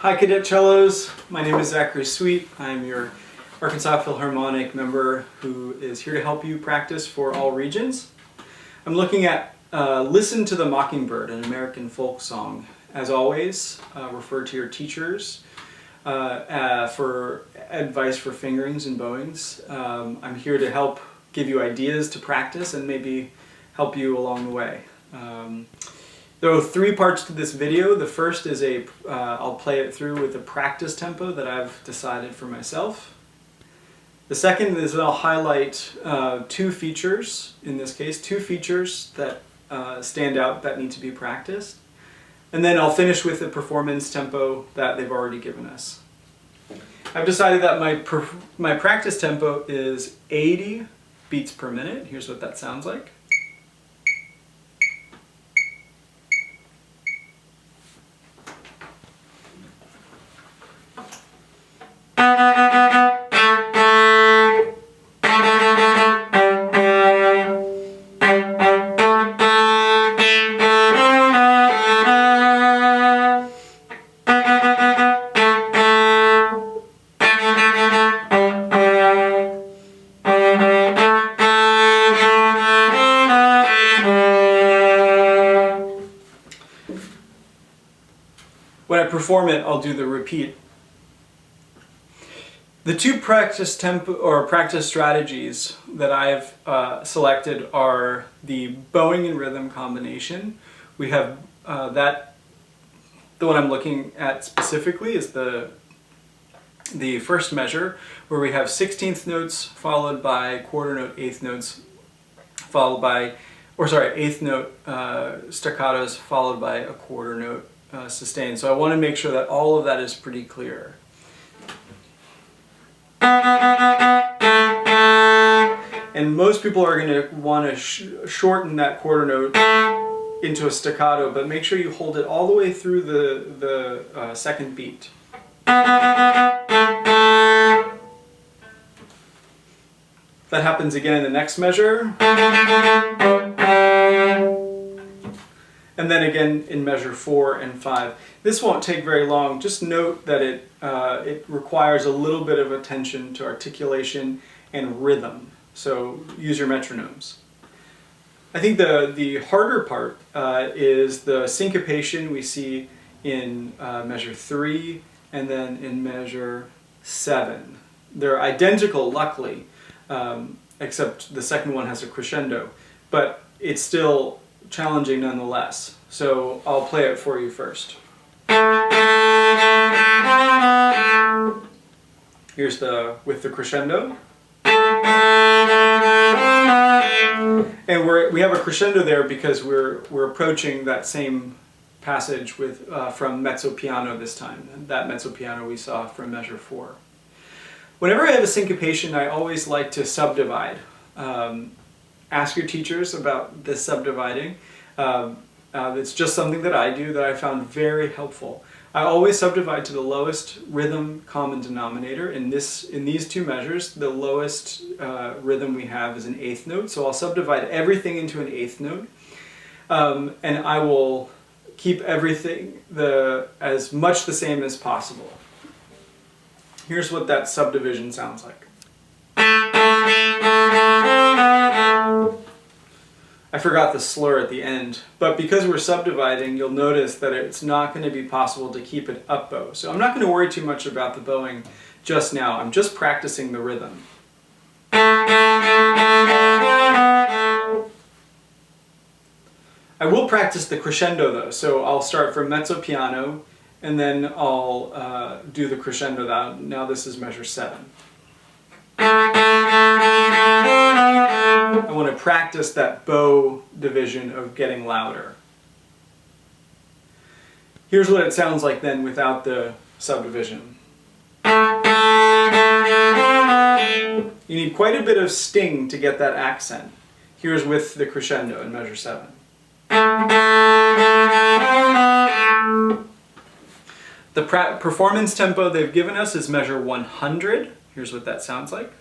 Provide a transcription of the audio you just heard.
Hi Cadet Cellos, my name is Zachary. I'm your Arkansas Philharmonic member who is here to help you practice for all regions. I'm looking at Listen to the Mockingbird, an American folk song. As always, refer to your teachers for advice for fingerings and bowings. I'm here to help give you ideas to practice and maybe help you along the way. There are three parts to this video. The first is I'll play it through with a practice tempo that I've decided for myself. The second is that I'll highlight two features, in this case, two features that stand out that need to be practiced. And then I'll finish with the performance tempo that they've already given us. I've decided that my practice tempo is 80 beats per minute. Here's what that sounds like. When I perform it, I'll do the repeat. The two practice strategies that I've selected are the bowing and rhythm combination. We have the one I'm looking at specifically is the first measure, where we have 16th notes followed by quarter note, eighth notes followed by, eighth note staccatos followed by a quarter note sustain. So I want to make sure that all of that is pretty clear. And most people are going to want to shorten that quarter note into a staccato, but make sure you hold it all the way through the second beat. That happens again in the next measure. And then again in measure 4 and 5. This won't take very long. Just note that it requires a little bit of attention to articulation and rhythm. So use your metronomes. I think the harder part is the syncopation we see in measure 3 and then in measure 7. They're identical, luckily, except the second one has a crescendo, but it's still challenging nonetheless. So I'll play it for you first. Here's with the crescendo. And we have a crescendo there because we're approaching that same passage from mezzo piano this time, and that mezzo piano we saw from measure 4. Whenever I have a syncopation, I always like to subdivide. Ask your teachers about this subdividing. It's just something that I do that I found very helpful. I always subdivide to the lowest rhythm common denominator. In these two measures, the lowest rhythm we have is an eighth note, so I'll subdivide everything into an eighth note, and I will keep everything as much the same as possible. Here's what that subdivision sounds like. I forgot the slur at the end, but because we're subdividing, you'll notice that it's not going to be possible to keep it up bow. So I'm not going to worry too much about the bowing just now. I'm just practicing the rhythm. I will practice the crescendo though, so I'll start from mezzo piano and then I'll do the crescendo. Now this is measure 7. I want to practice that bow division of getting louder. Here's what it sounds like then without the subdivision. You need quite a bit of sting to get that accent. Here's with the crescendo in measure 7. The performance tempo they've given us is measure 100. Here's what that sounds like.